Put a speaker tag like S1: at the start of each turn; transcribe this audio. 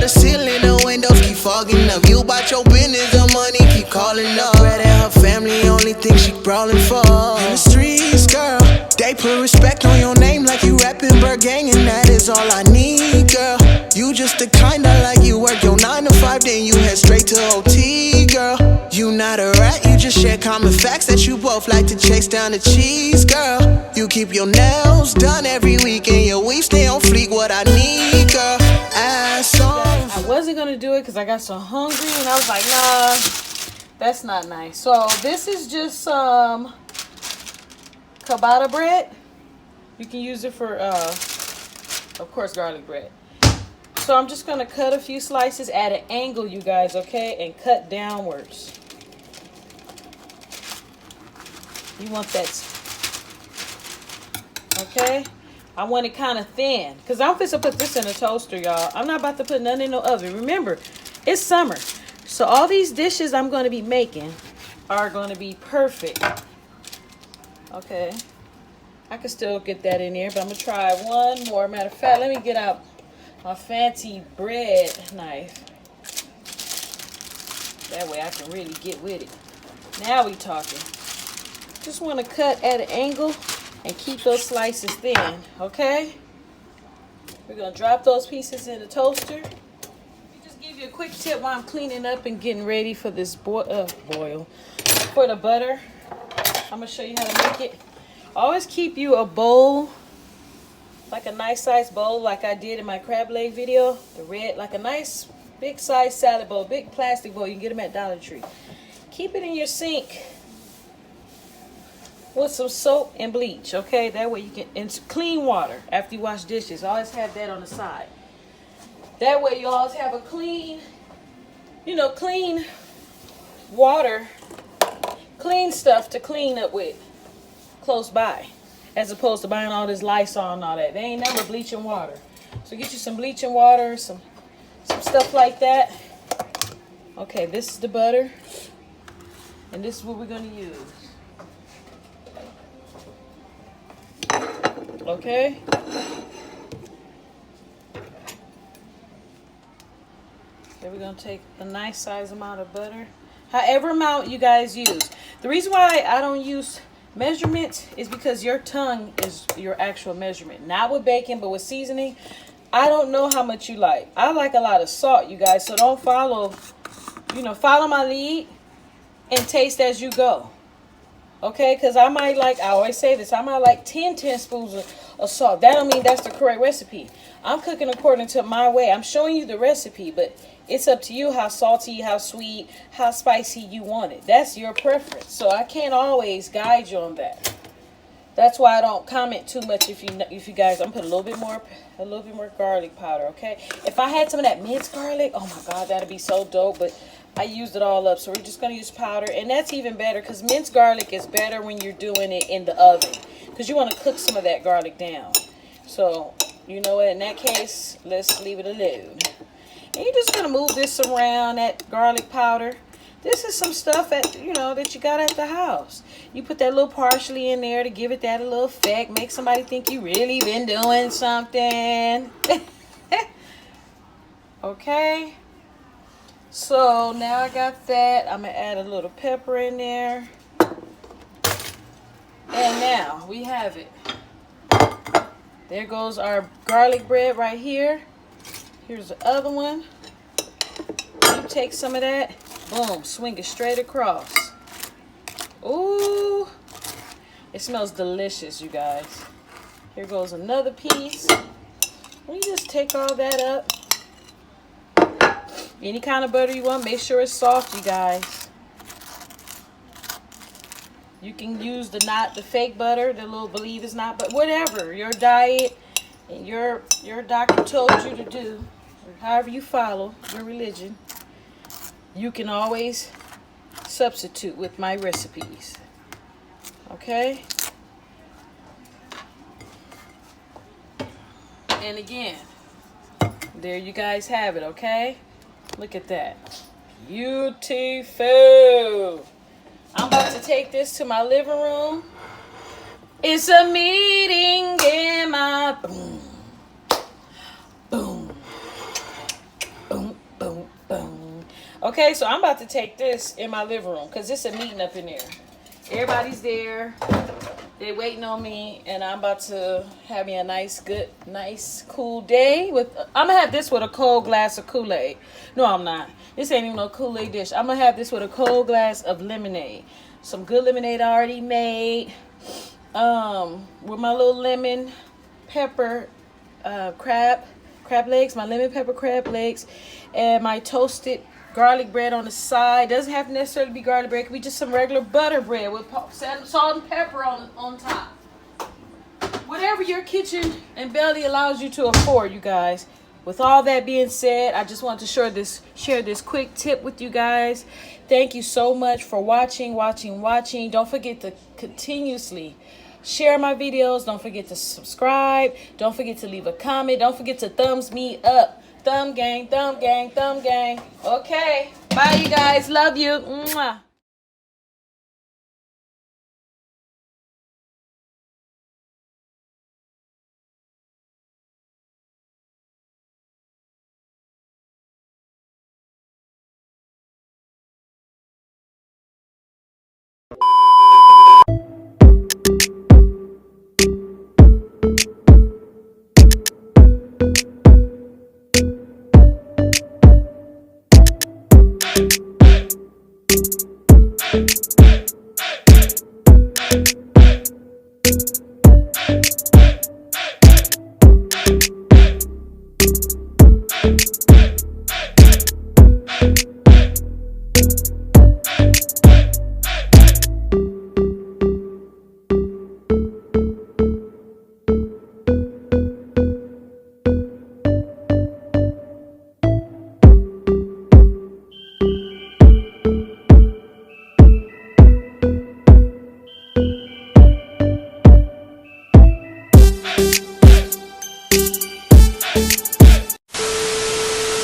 S1: the ceiling, the windows keep fogging up. You about your business, the money keep calling up. Brad and her family, only thing she brawling for. In the streets, girl, they put respect on your name like you rapping Bird Gang, and that is all I need, girl. You just the kind I like, you work your 9 to 5, then you head straight to OT, girl. You not a rat, you just share common facts that you both like to chase down the cheese, girl. You keep your nails done every week and your weave stay on fleek, what I need, girl. Ass on.
S2: I wasn't gonna do it because I got so hungry and I was like, nah, that's not nice. So this is just some ciabatta bread. You can use it for, of course, garlic bread. So I'm just gonna cut a few slices at an angle, you guys, okay? And cut downwards. You want that, okay? I want it kind of thin, because I'm supposed to put this in a toaster, y'all. I'm not about to put nothing in no oven. Remember, it's summer. So all these dishes I'm going to be making are going to be perfect. Okay. I can still get that in there, but I'm going to try one more. Matter of fact, let me get out my fancy bread knife. That way I can really get with it. Now we talking. Just want to cut at an angle and keep those slices thin, okay? We're going to drop those pieces in the toaster. Let me just give you a quick tip while I'm cleaning up and getting ready for this boil, for the butter. I'm going to show you how to make it. Always keep you a bowl, like a nice size bowl like I did in my crab leg video. The red, like a nice big size salad bowl, big plastic bowl. You can get them at Dollar Tree. Keep it in your sink with some soap and bleach, okay? That way you can, and clean water after you wash dishes. Always have that on the side. That way you always have a clean, you know, clean water, clean stuff to clean up with close by, as opposed to buying all this Lysol and all that. They ain't never bleaching water. So get you some bleaching water, some stuff like that. Okay, this is the butter, and this is what we're gonna use. Okay. Then we're going to take a nice size amount of butter. However amount you guys use. The reason why I don't use measurements is because your tongue is your actual measurement. Not with bacon, but with seasoning. I don't know how much you like. I like a lot of salt, you guys. So don't follow, you know, follow my lead and taste as you go. Okay, because I might like, I always say this, I might like 10 teaspoons of salt. That don't mean that's the correct recipe. I'm cooking according to my way. I'm showing you the recipe, but it's up to you how salty, how sweet, how spicy you want it. That's your preference. So I can't always guide you on that. That's why I don't comment too much. If you guys, I'm putting a little bit more garlic powder, okay? If I had some of that minced garlic, oh my God, that'd be so dope. But I used it all up, so we're just gonna use powder, and that's even better because minced garlic is better when you're doing it in the oven, because you want to cook some of that garlic down. So you know what? In that case, let's leave it alone. And you're just gonna move this around, that garlic powder. This is some stuff that that you got at the house. You put that little parsley in there to give it that a little effect, make somebody think you really been doing something. Okay. So now I got that. I'm going to add a little pepper in there. And now we have it. There goes our garlic bread right here. Here's the other one. You take some of that. Boom. Swing it straight across. Ooh. It smells delicious, you guys. Here goes another piece. We just take all that up. Any kind of butter you want, make sure it's soft, you guys. You can use the fake butter, the little believe it's not, but whatever your diet and your doctor told you to do, or however you follow your religion, you can always substitute with my recipes. Okay? And again, there you guys have it, okay? Look at that. Beautiful. I'm about to take this to my living room. It's a meeting in my boom. Boom. Boom. Okay, so I'm about to take this in my living room because it's a meeting up in there. Everybody's there. They waiting on me, and I'm about to have me a nice, cool day. I'm gonna have this with a cold glass of Kool-Aid. No, I'm not. This ain't even no Kool-Aid dish. I'm gonna have this with a cold glass of lemonade. Some good lemonade already made. With my little lemon pepper crab legs, my lemon pepper crab legs, and my toasted garlic bread on the side. Doesn't have to necessarily be garlic bread. It could be just some regular butter bread with salt and pepper on top. Whatever your kitchen and belly allows you to afford, you guys. With all that being said, I just wanted to share this quick tip with you guys. Thank you so much for watching. Don't forget to continuously share my videos. Don't forget to subscribe. Don't forget to leave a comment. Don't forget to thumbs me up. Thumb gang, thumb gang, thumb gang. Okay. Bye, you guys. Love you. Mwah.